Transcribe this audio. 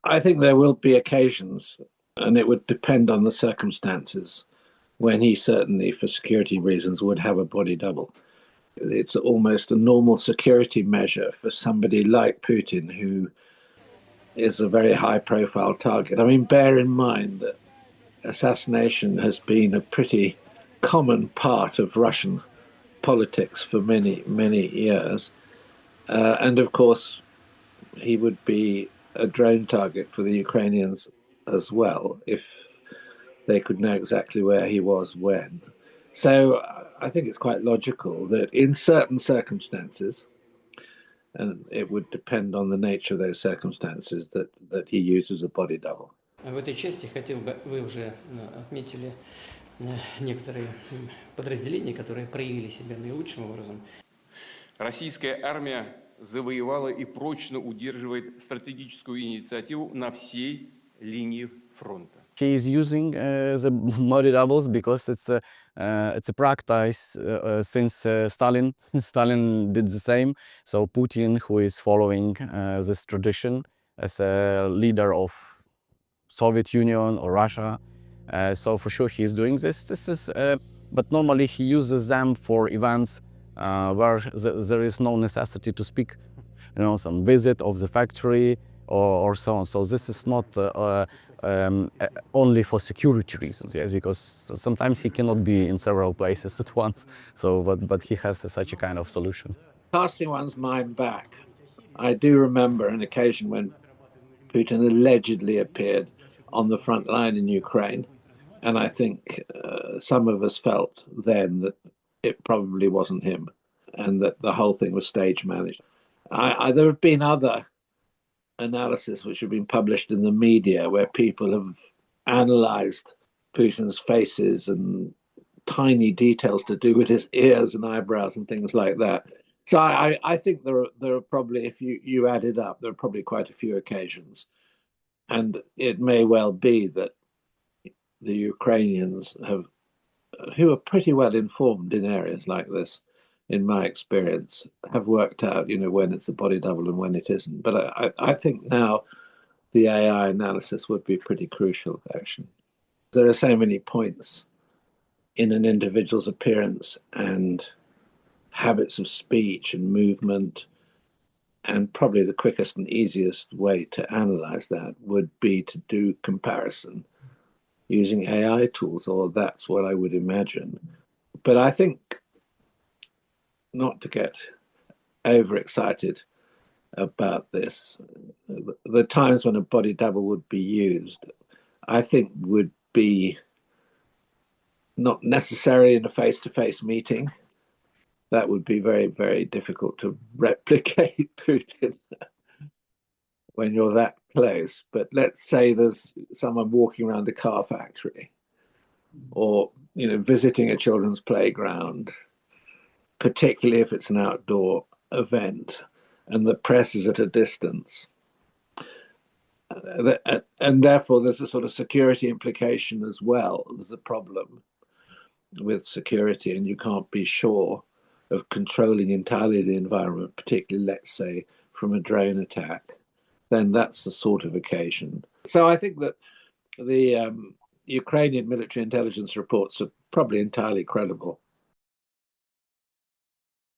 I think there will be occasions, and it would depend on the circumstances, when he certainly, for security reasons, would have a body double. It's almost a normal security measure for somebody like Putin, who is a very high profile target. I mean, bear in mind that assassination has been a pretty common part of Russian politics for many, many years. And of course, he would be a drone target for the Ukrainians as well if they could know exactly where he was when. So I think it's quite logical that in certain circumstances, and it would depend on the nature of those circumstances, that he uses a body double. В этой части хотел бы, вы уже отметили некоторые подразделения, которые проявили себя наилучшим образом. Российская армия завоевала и прочно удерживает стратегическую инициативу на всей линии фронта. He is using the body doubles because it's a practice since Stalin. Stalin did the same. So Putin, who is following this tradition as a leader of Soviet Union or Russia, so for sure he is doing this. But normally he uses them for events where there is no necessity to speak, some visit of the factory or so on. So this is not only for security reasons, yes, because sometimes he cannot be in several places at once. So, but he has such a kind of solution. Casting one's mind back, I do remember an occasion when Putin allegedly appeared on the front line in Ukraine, and I think some of us felt then that it probably wasn't him, and that the whole thing was stage managed. There have been other analysis which have been published in the media where people have analyzed Putin's faces and tiny details to do with his ears and eyebrows and things like that. So I think there are probably, if you add it up, there are probably quite a few occasions. And it may well be that the Ukrainians who are pretty well informed in areas like this, in my experience, have worked out, when it's a body double and when it isn't. But I think now the AI analysis would be pretty crucial, actually. There are so many points in an individual's appearance and habits of speech and movement, and probably the quickest and easiest way to analyze that would be to do comparison using AI tools, or that's what I would imagine. But I think, not to get overexcited about this, the times when a body double would be used, I think would be not necessary in a face-to-face meeting. That would be very, very difficult to replicate Putin when you're that close. But let's say there's someone walking around a car factory, or visiting a children's playground, particularly if it's an outdoor event and the press is at a distance. And therefore, there's a sort of security implication as well. There's a problem with security, and you can't be sure of controlling entirely the environment, particularly, let's say, from a drone attack. Then that's the sort of occasion. So I think that the Ukrainian military intelligence reports are probably entirely credible.